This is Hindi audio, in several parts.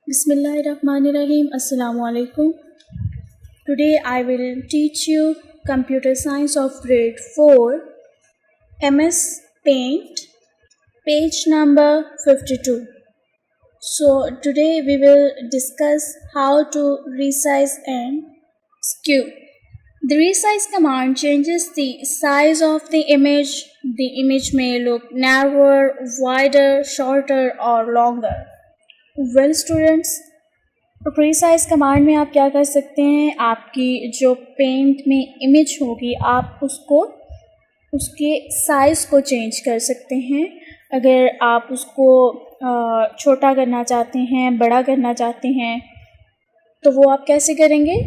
Bismillahirrahmanirrahim. Assalamu alaikum. Today I will teach you Computer Science of Grade 4, MS Paint, page number 52. So today we will discuss how to resize and skew. The resize command changes the size of the image. The image may look narrower, wider, shorter or longer. Well students, resize command में आप क्या कर सकते हैं, आपकी जो पेंट में इमेज होगी आप उसके साइज़ को चेंज कर सकते हैं। अगर आप उसको छोटा करना चाहते हैं, बड़ा करना चाहते हैं, तो वो आप कैसे करेंगे?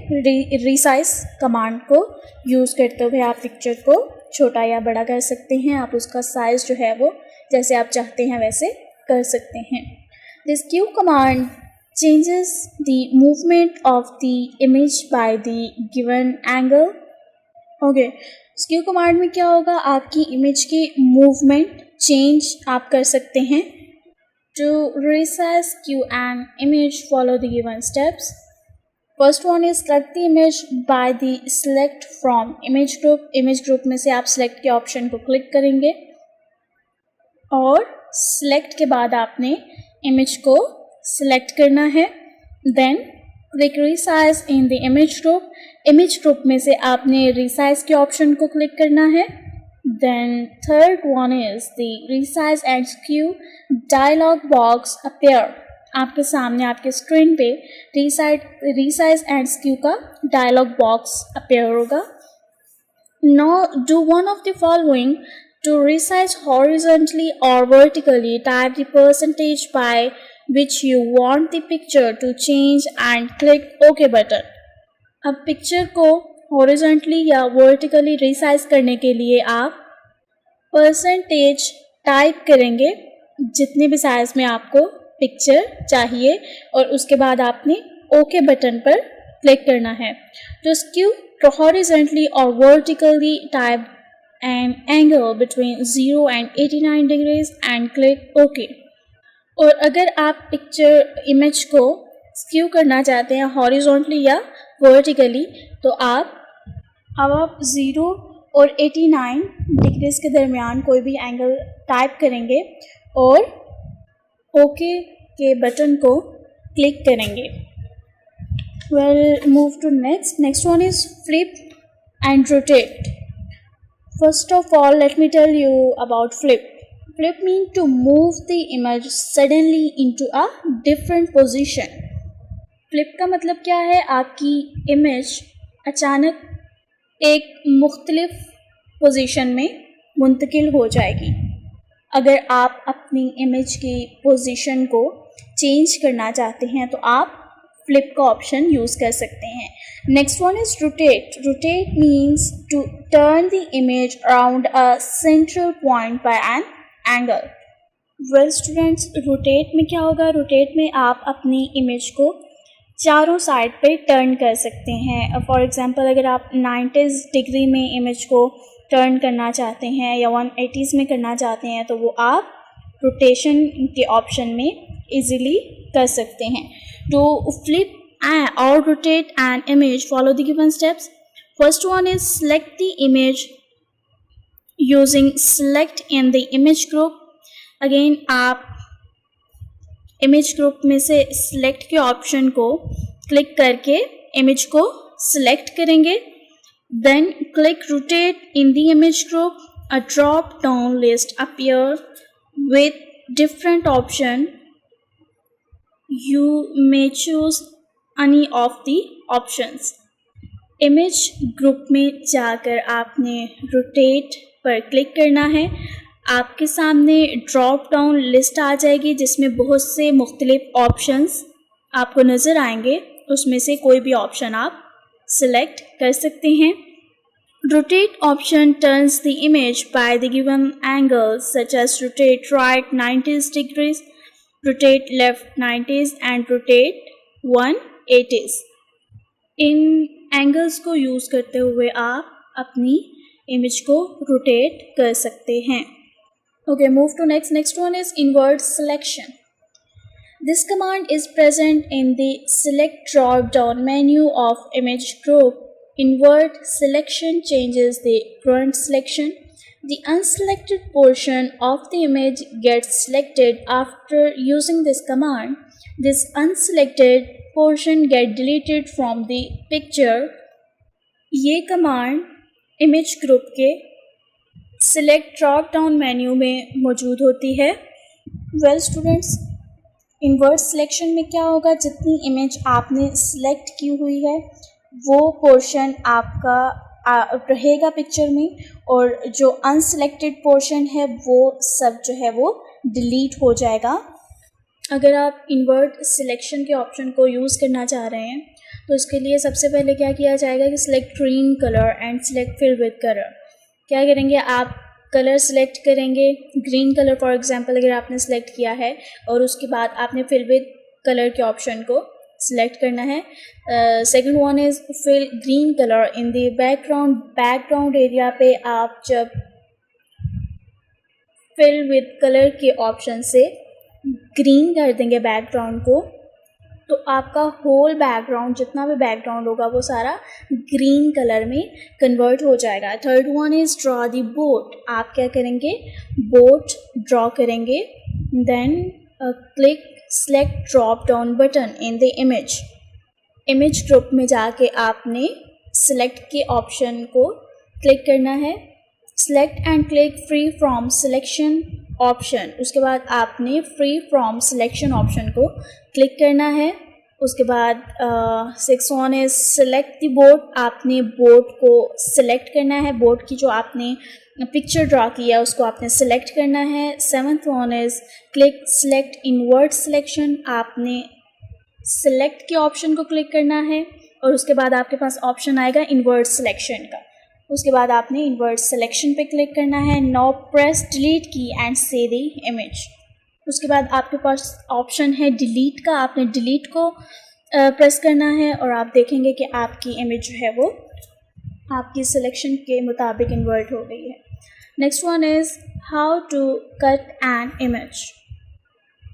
रिसाइज कमांड को यूज़ करते हुए आप पिक्चर को छोटा या बड़ा कर सकते हैं। आप उसका साइज़ जो है वो जैसे आप चाहते हैं वैसे कर सकते हैं। The skew command changes the movement of the image by the given angle. Okay, skew command में क्या होगा, आपकी इमेज की मूवमेंट चेंज आप कर सकते हैं। To resize, skew an image, follow the given steps. First one is select the image by the select from image group. Image group में से आप select के ऑप्शन को क्लिक करेंगे और select के बाद आपने इमेज को सिलेक्ट करना है। Then click resize in the image group. Image group में से आपने रिसाइज के ऑप्शन को क्लिक करना है। Then third one is the resize and skew dialog box appear. आपके सामने आपके स्क्रीन पे रिसाइज एंड स्क्यू का डायलॉग बॉक्स अपीयर होगा। Now do one of the following. To resize horizontally or vertically, type the percentage by which you want the picture to change and click OK button. अब पिक्चर को horizontally या vertically resize करने के लिए आप परसेंटेज टाइप करेंगे जितने भी साइज में आपको पिक्चर चाहिए और उसके बाद आपने OK बटन पर क्लिक करना है। तो skew horizontally or vertically type an angle between 0 and 89 degrees and click OK. और अगर आप पिक्चर इमेज को स्क्यू करना चाहते हैं हॉरिजॉन्टली या वर्टिकली, तो आप 0 और 89 डिग्रीज के दरमियान कोई भी एंगल टाइप करेंगे और OK के बटन को क्लिक करेंगे। Well move to next one is flip and rotate. First of all, let me tell you about flip. Flip means to move the image suddenly into a different position. Flip का मतलब क्या है, आपकी इमेज अचानक एक मुख्तलिफ पोजीशन में मुंतकिल हो जाएगी। अगर आप अपनी इमेज की पोजीशन को चेंज करना चाहते हैं तो आप फ्लिप का ऑप्शन यूज़ कर सकते हैं। Next one is rotate. Rotate means to turn the image around a central point by an angle. Well students, rotate में क्या होगा, रोटेट में आप अपनी इमेज को चारों साइड पे टर्न कर सकते हैं। फॉर एग्जांपल, अगर आप 90 डिग्री में इमेज को टर्न करना चाहते हैं या 180 में करना चाहते हैं तो वो आप रोटेशन के ऑप्शन में इजीली कर सकते हैं। To flip or rotate an image, follow the given steps. First one is select the image using select in the image group. Again आप image group में से select के ऑप्शन को क्लिक करके image को select करेंगे। Then click rotate in the image group. A drop down list appear with different option. You may choose any of the options. Image group में जाकर आपने रोटेट पर क्लिक करना है। आपके सामने ड्रॉप डाउन लिस्ट आ जाएगी जिसमें बहुत से मुख्तलिफ ऑप्शंस आपको नज़र आएंगे। उसमें से कोई भी ऑप्शन आप सिलेक्ट कर सकते हैं। Rotate option turns the image by the given angle such as rotate right 90 degrees, rotate left 90s and rotate 180s. इन एंगल्स को यूज़ करते हुए आप अपनी इमेज को रोटेट कर सकते हैं। Okay, move to next one is invert selection. This command is present in the select drop down menu of image group. Invert selection changes the current selection. The unselected portion of the image gets selected after using this command. This unselected portion gets deleted from the picture. ये कमांड इमेज ग्रुप के सिलेक्ट ड्रॉप डाउन मेन्यू में मौजूद होती है। वेल स्टूडेंट्स, इन्वर्ट सिलेक्शन में क्या होगा, जितनी इमेज आपने सिलेक्ट की हुई है वो पोर्शन आपका रहेगा पिक्चर में, और जो अनसिलेक्टेड पोर्शन है वो सब जो है वो डिलीट हो जाएगा। अगर आप इन्वर्ट सिलेक्शन के ऑप्शन को यूज़ करना चाह रहे हैं तो इसके लिए सबसे पहले क्या किया जाएगा कि select green colour and select fill with colour. क्या करेंगे, आप कलर सेलेक्ट करेंगे, ग्रीन कलर फॉर एग्जांपल अगर आपने सेलेक्ट किया है और उसके बाद आपने फिल विद कलर के ऑप्शन को सिलेक्ट करना है। Second one is fill green colour in the background area पे आप जब फिल विद कलर के ऑप्शन से ग्रीन कर देंगे बैकग्राउंड को, तो आपका होल बैकग्राउंड, जितना भी बैकग्राउंड होगा वो सारा ग्रीन कलर में कन्वर्ट हो जाएगा। Third one is draw the boat. आप क्या करेंगे, बोट ड्रॉ करेंगे। Then click select drop down button in the image group में जाके आपने सेलेक्ट के ऑप्शन को क्लिक करना है। Select and click free from selection option. उसके बाद आपने फ्री फ्रॉम सिलेक्शन ऑप्शन को क्लिक करना है। उसके बाद 6 one is select the boat. आपने बोट को सिलेक्ट करना है, बोट की जो आपने पिक्चर ड्रा किया उसको आपने सेलेक्ट करना है। 7th one is click select invert selection. आपने सेलेक्ट के ऑप्शन को क्लिक करना है और उसके बाद आपके पास ऑप्शन आएगा इनवर्ट सिलेक्शन का। उसके बाद आपने इन्वर्ट सिलेक्शन पे क्लिक करना है। नाउ प्रेस डिलीट की एंड से द इमेज। उसके बाद आपके पास ऑप्शन है डिलीट का, आपने डिलीट को प्रेस करना है और आप देखेंगे कि आपकी इमेज जो है वो आपकी सिलेक्शन के मुताबिक इन्वर्ट हो गई है। Next one is how to cut an image.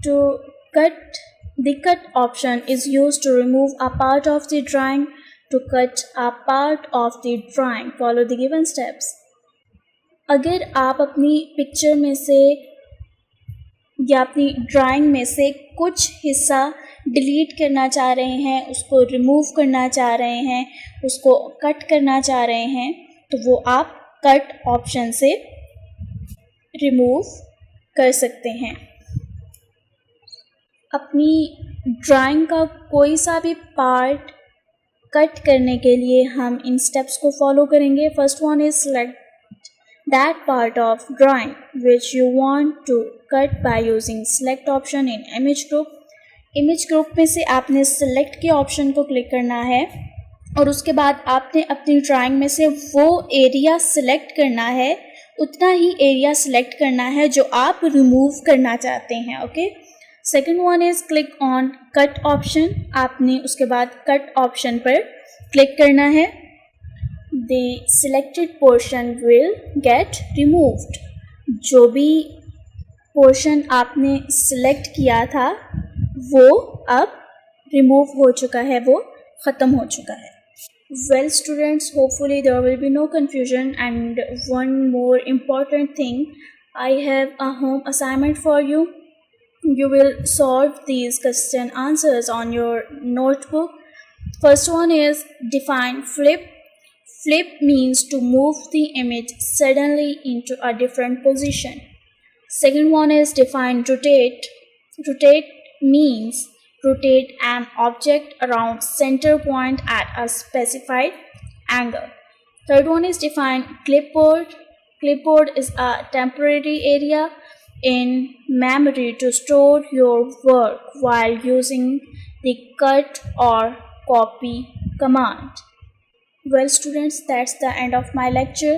To cut the cut option is used to remove a part of the drawing. To cut a part of the drawing, follow the given steps. अगर आप अपनी पिक्चर में से या अपनी ड्राइंग में से कुछ हिस्सा डिलीट करना चाह रहे हैं, उसको रिमूव करना चाह रहे हैं, उसको कट करना चाह रहे हैं, तो वो आप कट ऑप्शन से रिमूव कर सकते हैं। अपनी ड्राइंग का कोई सा भी पार्ट कट करने के लिए हम इन स्टेप्स को फॉलो करेंगे। First one is select that part of drawing which you want to cut by using select option in image group. Image group में से आपने सेलेक्ट के ऑप्शन को क्लिक करना है और उसके बाद आपने अपनी ड्राइंग में से वो एरिया सेलेक्ट करना है, उतना ही एरिया सेलेक्ट करना है जो आप रिमूव करना चाहते हैं। Okay, second one is click on cut option. आपने उसके बाद कट ऑप्शन पर क्लिक करना है। The selected portion will get removed. जो भी पोर्शन आपने सिलेक्ट किया था वो अब रिमूव हो चुका है, वो ख़त्म हो चुका है। Well students, hopefully there will be no confusion and one more important thing, I have a home assignment for you. You will solve these question answers on your notebook. First one is define flip. Flip means to move the image suddenly into a different position. Second one is define rotate. Rotate means rotate an object around center point at a specified angle. Third one is define clipboard. Clipboard is a temporary area in memory to store your work while using the cut or copy command. Well students, that's the end of my lecture.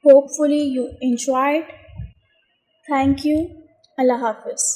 Hopefully you enjoyed. Thank you. Allah Hafiz.